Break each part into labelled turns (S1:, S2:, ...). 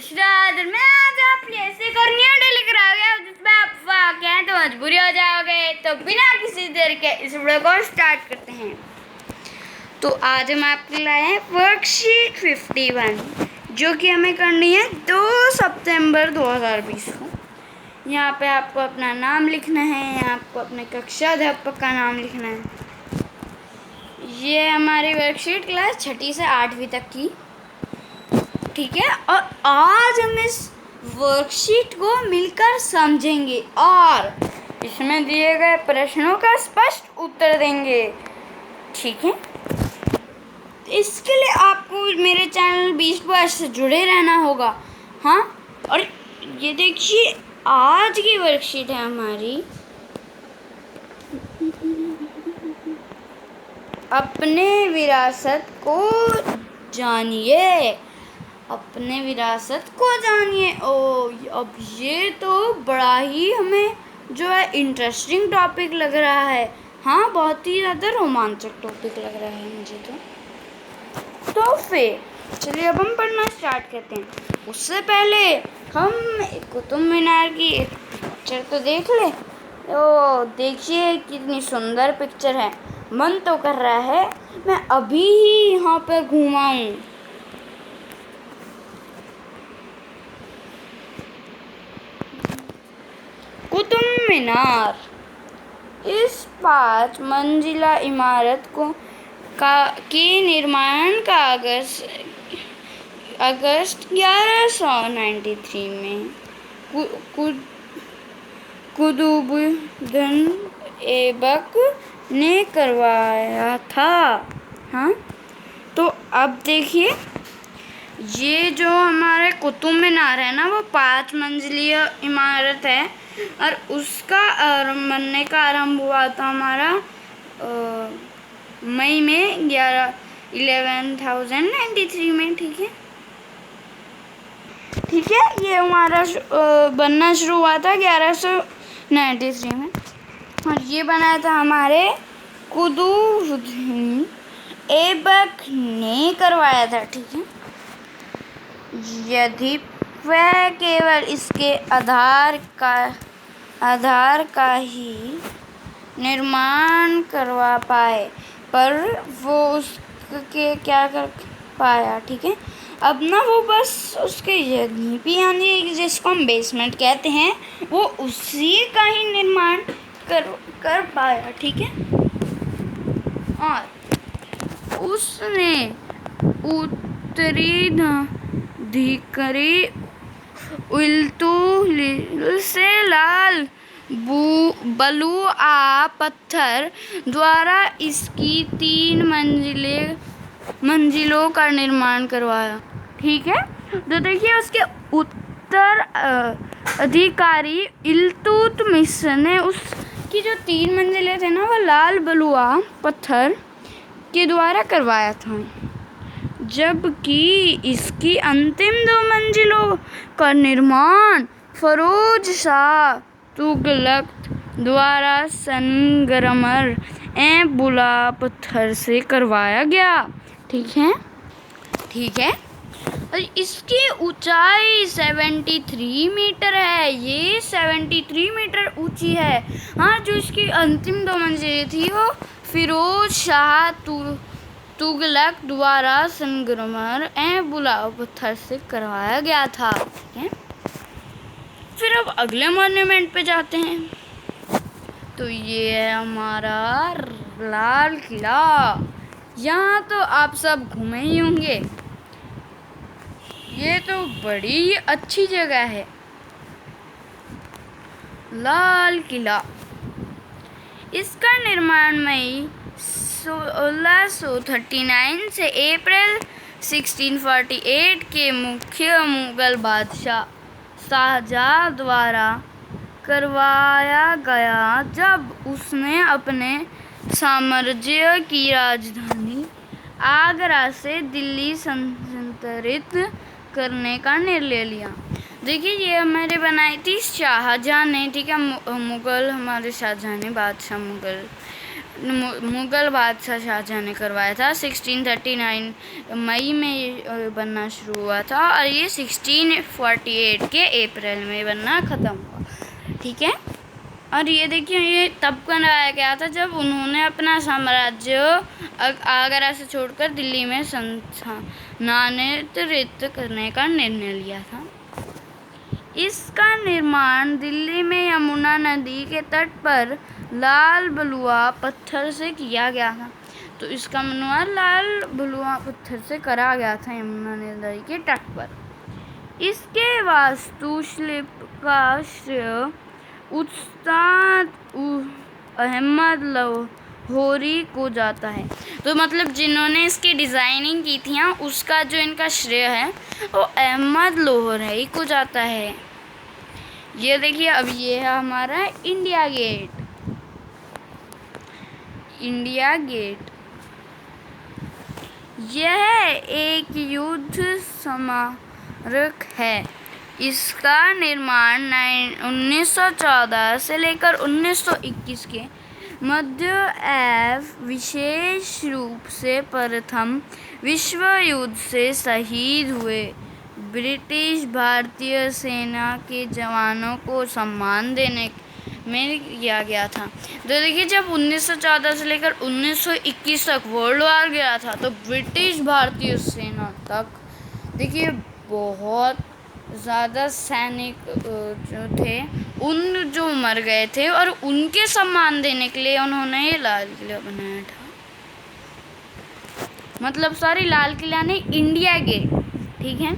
S1: नमस्कार। मैं आज आप ऐसे करनी डेली कराओगे जिसमें आप कहें तो मजबूरी हो जाओगे। तो बिना किसी देर के इस वीडियो को स्टार्ट करते हैं। तो आज हम आपके लाए हैं वर्कशीट 51 जो कि हमें करनी है 2 सितंबर 2020 को। यहाँ पे आपको अपना नाम लिखना है, आपको अपने कक्षा अध्यापक का नाम लिखना है। ये हमारी वर्कशीट क्लास 6ठी से 8वीं तक की, ठीक है। और आज हम इस वर्कशीट को मिलकर समझेंगे और इसमें दिए गए प्रश्नों का स्पष्ट उत्तर देंगे, ठीक है। इसके लिए आपको मेरे चैनल 20 वर्ष से जुड़े रहना होगा, हाँ। और ये देखिए आज की वर्कशीट है हमारी अपने विरासत को जानिए। अपने विरासत को जानिए। अब ये तो बड़ा ही हमें जो है इंटरेस्टिंग टॉपिक लग रहा है, हाँ। बहुत ही ज़्यादा रोमांचक टॉपिक लग रहा है मुझे तो फिर चलिए अब हम पढ़ना स्टार्ट करते हैं। उससे पहले हम कुतुब मीनार की एक पिक्चर तो देख ले। तो देखिए कितनी सुंदर पिक्चर है। मन तो कर रहा है मैं अभी ही यहाँ पर घूमाऊं। कुतुब मीनार इस 5 मंजिला इमारत के निर्माण का अगस्त 1193 में कुतुबुद्दीन ऐबक ने करवाया था, हाँ। तो अब देखिए ये जो हमारे कुतुब मीनार है ना, वो 5 मंजिलीय इमारत है और उसका बनने का आरंभ हुआ था हमारा मई में 1193 में, ठीक है। ठीक है, ये हमारा बनना शुरू हुआ था 1193 में और ये बनाया था हमारे कुतुबुद्दीन ऐबक ने करवाया था, ठीक है। यदि वह केवल इसके आधार का ही निर्माण करवा पाए, पर वो उसके क्या कर पाया, ठीक है। अब ना वो बस उसके यदि भी यानी जिसको हम बेसमेंट कहते हैं वो उसी का ही निर्माण कर पाया, ठीक है। और उसने उत्तरी धिकरी इल्तुतमिश से लाल बलुआ पत्थर द्वारा इसकी 3 मंजिलों का निर्माण करवाया, ठीक है। तो देखिए उसके उत्तर अधिकारी इल्तुतमिश ने उसकी जो 3 मंजिलें थे ना, वो लाल बलुआ पत्थर के द्वारा करवाया था, जबकि इसकी अंतिम 2 मंजिलों का निर्माण फिरोज शाह तुगलक द्वारा संगमरमर बुला पत्थर से करवाया गया, ठीक है। ठीक है, और इसकी ऊंचाई 73 मीटर है। ये 73 मीटर ऊंची है, हाँ। जो इसकी अंतिम 2 मंजिलें थी वो फिरोज शाह तुगलक द्वारा संगमरमर बुला पत्थर से करवाया गया था, ठीक है। फिर अब अगले मॉन्यूमेंट पे जाते हैं। तो ये है हमारा लाल किला। यहाँ तो आप सब घूमे ही होंगे। ये तो बड़ी अच्छी जगह है, लाल किला। इसका निर्माण मई 1639 से अप्रैल 1648 के मुख्य मुगल बादशाह शाहजहां द्वारा करवाया गया, जब उसने अपने साम्राज्य की राजधानी आगरा से दिल्ली स्थानांतरित करने का निर्णय लिया। देखिए ये हमारे बनाई थी शाहजहां ने, ठीक है। मुगल हमारे शाहजहां ने, बादशाह मुगल मुग़ल बादशाह शाहजहाँ ने करवाया था। 1639 मई में ये बनना शुरू हुआ था और ये 1648 के अप्रैल में बनना ख़त्म हुआ। ठीक है, और ये देखिए ये तब बनवाया गया था जब उन्होंने अपना साम्राज्य आगरा से छोड़कर दिल्ली में स्थानांतरित करने का निर्णय लिया था। इसका निर्माण दिल्ली में यमुना नदी के तट पर लाल बलुआ पत्थर से किया गया था। तो इसका निर्माण लाल बलुआ पत्थर से करा गया था यमुना नदी के तट पर। इसके वास्तुशिल्प का श्रेय उस्ताद अहमद लाहौरी को जाता है। तो मतलब जिन्होंने इसकी डिज़ाइनिंग की थी उसका जो इनका श्रेय है वो अहमद लाहौरी को जाता है। ये देखिए, अब ये है हमारा इंडिया गेट। इंडिया गेट यह एक युद्ध स्मारक है। इसका निर्माण 1914 से लेकर 1921 के मध्य विशेष रूप से प्रथम विश्व युद्ध से शहीद हुए ब्रिटिश भारतीय सेना के जवानों को सम्मान देने में किया गया था। तो देखिए, जब 1914 से लेकर 1921 तक वर्ल्ड वॉर गया था तो ब्रिटिश भारतीय सेना तक देखिए बहुत ज़्यादा सैनिक जो थे उन जो मर गए थे और उनके सम्मान देने के लिए उन्होंने ये लाल किला बनाया था। मतलब सॉरी, लाल किला नहीं, इंडिया गेट। ठीक है,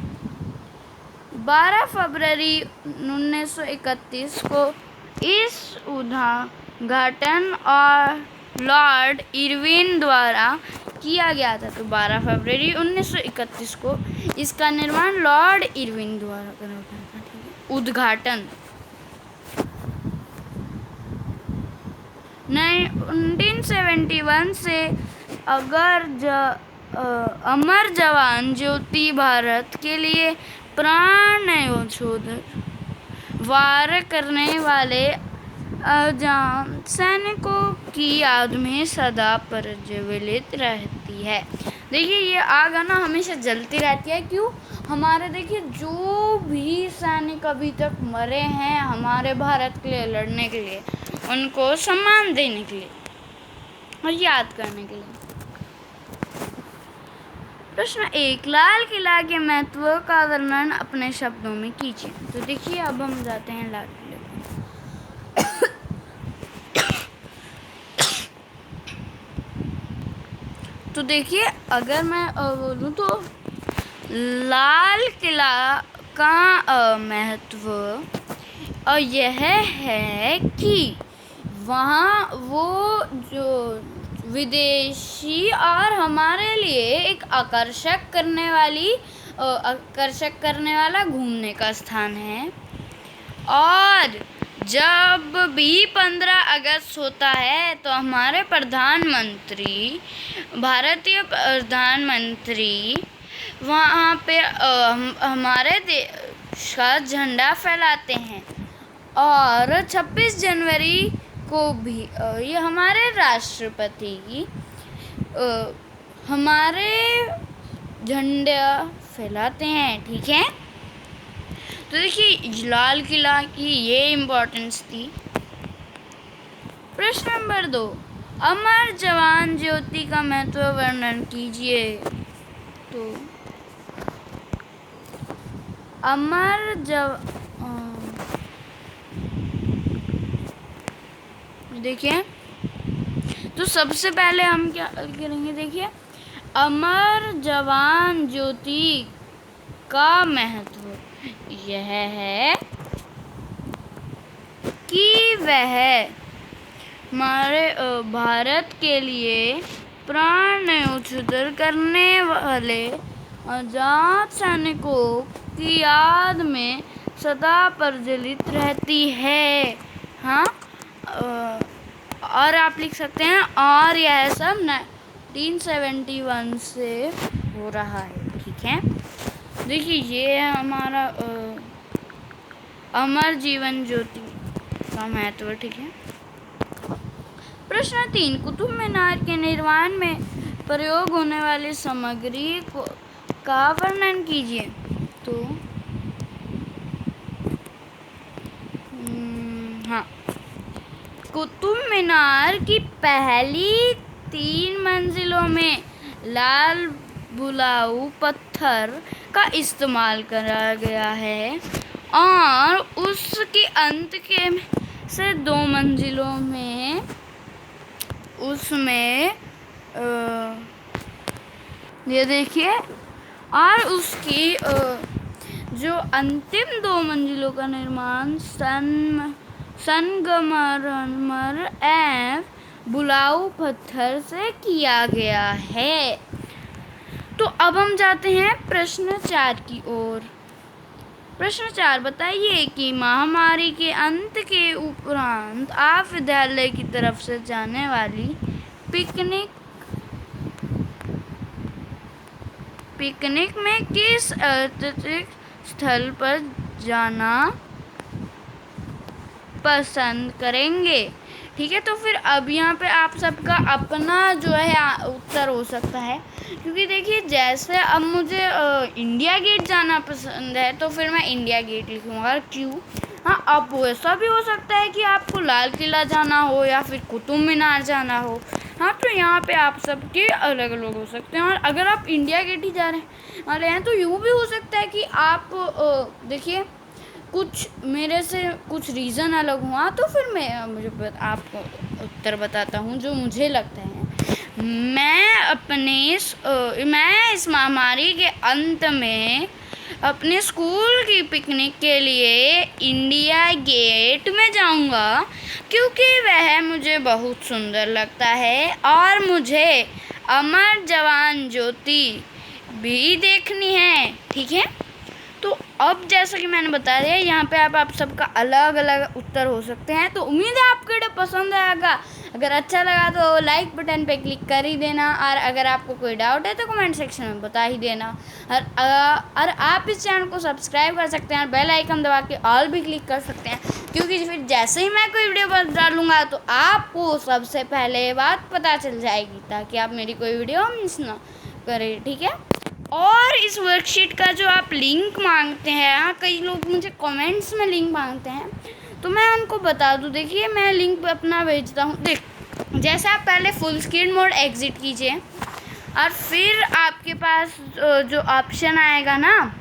S1: 12 फरवरी 1931 को इस उद्घाटन और लॉर्ड इरविन द्वारा किया गया था। तो 12 फरवरी 1931 को इसका निर्माण लॉर्ड इरविन द्वारा करा गया था। ठीक है, उद्घाटन 1971 से अमर जवान ज्योति भारत के लिए प्राण न्योछावर वार करने वाले अजाम सैनिकों की याद में सदा प्रज्वलित रहती है। देखिए, ये आग है ना हमेशा जलती रहती है। क्यों? हमारे देखिए जो भी सैनिक अभी तक मरे हैं हमारे भारत के लिए लड़ने के लिए, उनको सम्मान देने के लिए और याद करने के लिए। प्रश्न 1, लाल किला के महत्व का वर्णन अपने शब्दों में कीजिए। तो देखिए, अब हम जाते हैं लाल किले पर। तो देखिए, अगर मैं बोलूँ तो लाल किला का महत्व यह है कि वहाँ वो जो विदेशी और हमारे लिए एक आकर्षक करने वाला घूमने का स्थान है। और जब भी 15 अगस्त होता है तो हमारे भारतीय प्रधानमंत्री वहाँ पे हमारे देश का झंडा फहराते हैं। और 26 जनवरी को भी ये हमारे राष्ट्रपति हमारे झंडा फैलाते हैं। ठीक है, तो देखिए लाल किला की ये इम्पोर्टेंस थी। प्रश्न नंबर 2, अमर जवान ज्योति का महत्व वर्णन कीजिए। तो अमर देखिए, तो सबसे पहले हम क्या करेंगे, देखिए अमर जवान ज्योति का महत्व यह है कि वह हमारे भारत के लिए प्राण न्योछावर करने वाले आजाद सैनिकों की याद में सदा प्रज्वलित रहती है। हाँ, और आप लिख सकते हैं और यह सब 1971 से हो रहा है। ठीक है, देखिए ये है हमारा अमर जीवन ज्योति का महत्व। ठीक है, प्रश्न 3, कुतुब मीनार के निर्माण में प्रयोग होने वाली सामग्री का वर्णन कीजिए। तो हाँ, कुतुब मीनार की पहली 3 मंजिलों में लाल बुलाऊ पत्थर का इस्तेमाल करा गया है और उसके अंत के से 2 मंजिलों में उसमें ये देखिए, और उसकी जो अंतिम 2 मंजिलों का निर्माण संगमरमर एवं बुलाऊ पत्थर से किया गया है। तो अब हम जाते हैं प्रश्न 4 की ओर। प्रश्न 4, बताइए कि महामारी के अंत के उपरांत आप विद्यालय की तरफ से जाने वाली पिकनिक में किस ऐतिहासिक स्थल पर जाना पसंद करेंगे। ठीक है, तो फिर अब यहाँ पे आप सबका अपना जो है उत्तर हो सकता है, क्योंकि देखिए जैसे अब मुझे इंडिया गेट जाना पसंद है तो फिर मैं इंडिया गेट लिखूँगा। क्यों? हाँ, अब वैसा भी हो सकता है कि आपको लाल किला जाना हो या फिर कुतुब मीनार जाना हो। हाँ, तो यहाँ पे आप सबके अलग अलग हो सकते हैं। और अगर आप इंडिया गेट ही जा रहे हैं तो यूँ भी हो सकता है कि आप देखिए कुछ मेरे से कुछ रीज़न अलग हुआ तो फिर मैं आपको उत्तर बताता हूँ जो मुझे लगता है। मैं इस महामारी के अंत में अपने स्कूल की पिकनिक के लिए इंडिया गेट में जाऊंगा, क्योंकि वह मुझे बहुत सुंदर लगता है और मुझे अमर जवान ज्योति भी देखनी है। ठीक है, तो अब जैसा कि मैंने बता दिया, यहाँ पे आप सबका अलग अलग उत्तर हो सकते हैं। तो उम्मीद है आपको वीडियो पसंद आएगा। अगर अच्छा लगा तो लाइक बटन पे क्लिक कर ही देना, और अगर आपको कोई डाउट है तो कमेंट सेक्शन में बता ही देना। और आप इस चैनल को सब्सक्राइब कर सकते हैं और बेल आइकन दबा के ऑल भी क्लिक कर सकते हैं, क्योंकि फिर जैसे ही मैं कोई वीडियो डालूँगा तो आपको सबसे पहले बात पता चल जाएगी, ताकि आप मेरी कोई वीडियो मिस ना करें। ठीक है, और इस वर्कशीट का जो आप लिंक मांगते हैं, कई लोग मुझे कमेंट्स में लिंक मांगते हैं, तो मैं उनको बता दूं। देखिए, मैं लिंक अपना भेजता हूँ। जैसे आप पहले फुल स्क्रीन मोड एग्जिट कीजिए और फिर आपके पास जो ऑप्शन आएगा ना,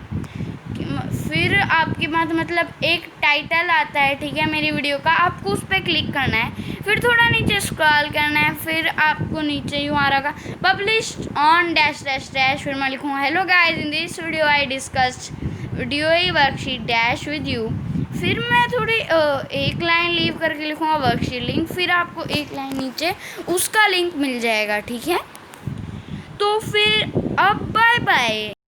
S1: फिर आपके पास मतलब एक टाइटल आता है, ठीक है, मेरी वीडियो का, आपको उस पर क्लिक करना है। फिर थोड़ा नीचे स्क्रॉल करना है, फिर आपको नीचे यूँ आ रहा published on dash dash dash, फिर मैं लिखूँगा hello guys, in this video I discussed video worksheet dash with you. फिर मैं थोड़ी एक लाइन लीव करके लिखूँगा वर्कशीट लिंक, फिर आपको एक लाइन नीचे उसका लिंक मिल जाएगा। ठीक है, तो फिर अब बाय बाय।